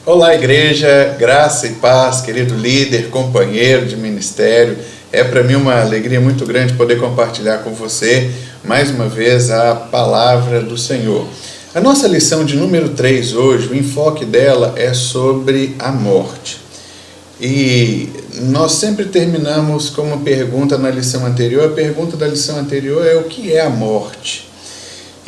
Olá, igreja, graça e paz, querido líder, companheiro de ministério. É para mim uma alegria muito grande poder compartilhar com você mais uma vez a palavra do Senhor. A nossa lição de número 3 hoje, o enfoque dela é sobre a morte. E nós sempre terminamos com uma pergunta na lição anterior. A pergunta da lição anterior é: o que é a morte?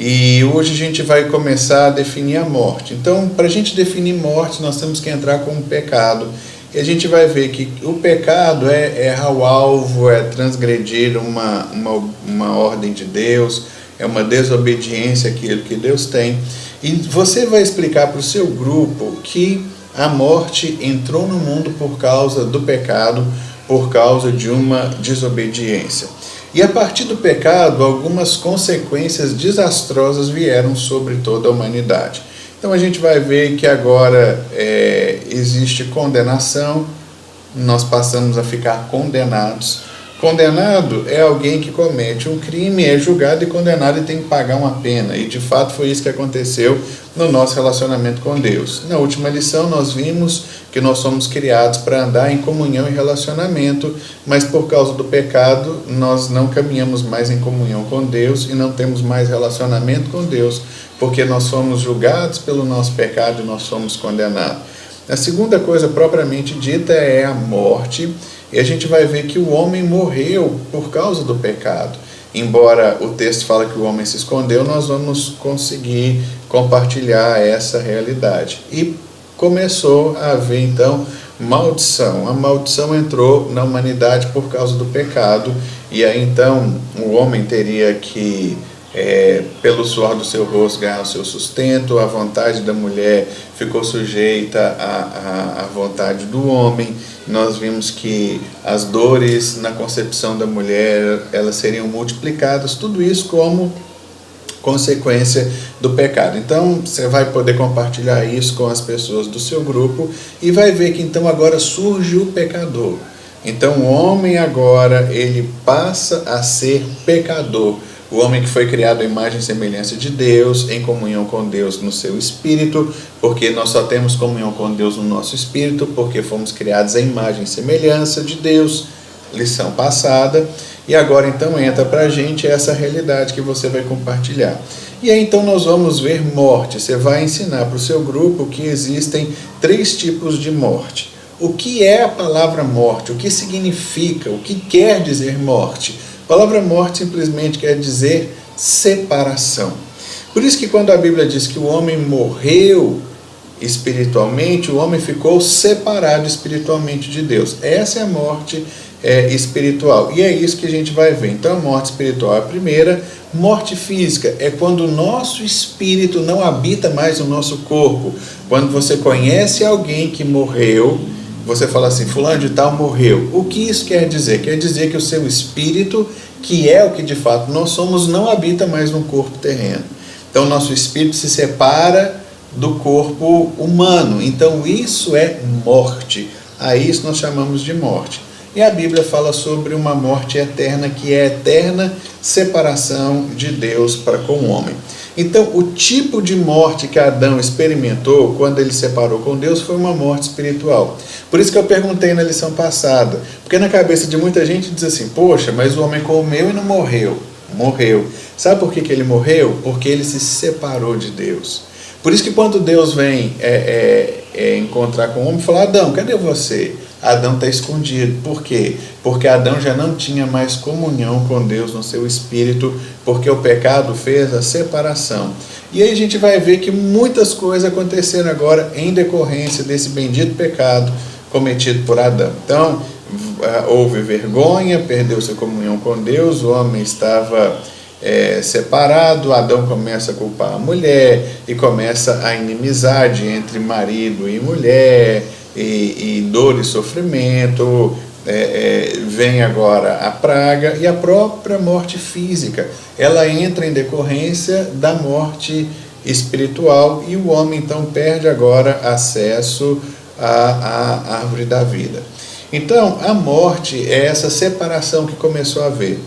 E hoje a gente vai começar a definir a morte. Então, para a gente definir morte, nós temos que entrar com o pecado. E a gente vai ver que o pecado é errar o alvo, é transgredir uma ordem de Deus, é uma desobediência àquilo que Deus tem. E você vai explicar para o seu grupo que a morte entrou no mundo por causa do pecado, por causa de uma desobediência. E a partir do pecado, algumas consequências desastrosas vieram sobre toda a humanidade. Então a gente vai ver que agora existe condenação, nós passamos a ficar condenados. Condenado é alguém que comete um crime, é julgado e condenado e tem que pagar uma pena. E de fato foi isso que aconteceu no nosso relacionamento com Deus. Na última lição nós vimos que nós somos criados para andar em comunhão e relacionamento, mas por causa do pecado nós não caminhamos mais em comunhão com Deus e não temos mais relacionamento com Deus, porque nós somos julgados pelo nosso pecado e nós somos condenados. A segunda coisa propriamente dita é a morte. E a gente vai ver que o homem morreu por causa do pecado. Embora o texto fala que o homem se escondeu, nós vamos conseguir compartilhar essa realidade. E começou a haver então maldição. A maldição entrou na humanidade por causa do pecado. E aí então o homem teria que, pelo suor do seu rosto, ganhar o seu sustento. A vontade da mulher ficou sujeita à vontade do homem. Nós vimos que as dores na concepção da mulher, elas seriam multiplicadas, tudo isso como consequência do pecado. Então, você vai poder compartilhar isso com as pessoas do seu grupo e vai ver que então agora surge o pecador. Então, o homem agora, ele passa a ser pecador. O homem que foi criado à imagem e semelhança de Deus, em comunhão com Deus no seu espírito, porque nós só temos comunhão com Deus no nosso espírito, porque fomos criados à imagem e semelhança de Deus, lição passada, e agora então entra para a gente essa realidade que você vai compartilhar. E aí então nós vamos ver morte. Você vai ensinar para o seu grupo que existem 3 tipos de morte. O que é a palavra morte? O que significa? O que quer dizer morte? A palavra morte simplesmente quer dizer separação. Por isso que quando a Bíblia diz que o homem morreu espiritualmente, o homem ficou separado espiritualmente de Deus. Essa é a morte espiritual. E é isso que a gente vai ver. Então a morte espiritual é a primeira. Morte física é quando o nosso espírito não habita mais no nosso corpo. Quando você conhece alguém que morreu, você fala assim: fulano de tal morreu. O que isso quer dizer? Quer dizer que o seu espírito, que é o que de fato nós somos, não habita mais no corpo terreno. Então nosso espírito se separa do corpo humano. Então isso é morte. A isso nós chamamos de morte. E a Bíblia fala sobre uma morte eterna, que é a eterna separação de Deus para com o homem. Então, o tipo de morte que Adão experimentou quando ele se separou com Deus foi uma morte espiritual. Por isso que eu perguntei na lição passada, porque na cabeça de muita gente diz assim: poxa, mas o homem comeu e não morreu. Morreu. Sabe por que ele morreu? Porque ele se separou de Deus. Por isso que quando Deus vem encontrar com o homem, fala: Adão, cadê você? Adão está escondido. Por quê? Porque Adão já não tinha mais comunhão com Deus no seu espírito, porque o pecado fez a separação. E aí a gente vai ver que muitas coisas aconteceram agora em decorrência desse bendito pecado cometido por Adão. Então, houve vergonha, perdeu sua comunhão com Deus, o homem estava separado, Adão começa a culpar a mulher e começa a inimizade entre marido e mulher, e dor e sofrimento, vem agora a praga e a própria morte física. Ela entra em decorrência da morte espiritual e o homem então perde agora acesso à árvore da vida. Então a morte é essa separação que começou a haver.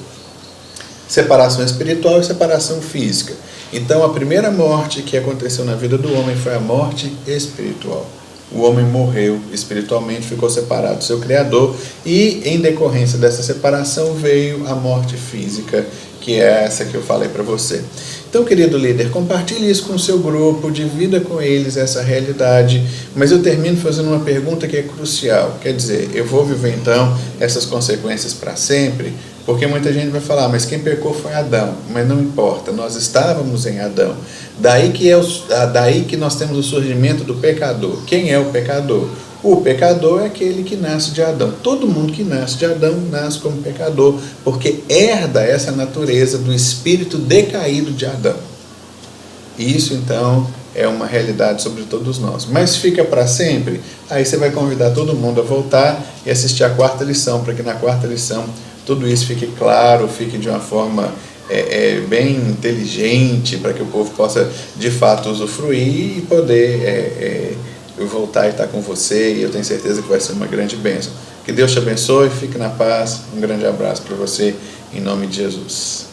Separação espiritual e separação física. Então a primeira morte que aconteceu na vida do homem foi a morte espiritual. o homem morreu espiritualmente, ficou separado do seu Criador, e em decorrência dessa separação veio a morte física, que é essa que eu falei para você. Então, querido líder, compartilhe isso com o seu grupo, divida com eles essa realidade, mas eu termino fazendo uma pergunta que é crucial, quer dizer, eu vou viver então essas consequências para sempre? Porque muita gente vai falar, mas quem pecou foi Adão, mas não importa, nós estávamos em Adão, daí que nós temos o surgimento do pecador. Quem é o pecador? O pecador é aquele que nasce de Adão. Todo mundo que nasce de Adão nasce como pecador, porque herda essa natureza do espírito decaído de Adão. Isso, então, é uma realidade sobre todos nós. Mas fica para sempre? Aí você vai convidar todo mundo a voltar e assistir a 4ª lição, para que na 4ª lição tudo isso fique claro, fique de uma forma bem inteligente, para que o povo possa, de fato, usufruir e poder eu voltar e estar com você, e eu tenho certeza que vai ser uma grande bênção. Que Deus te abençoe, fique na paz, um grande abraço para você, em nome de Jesus.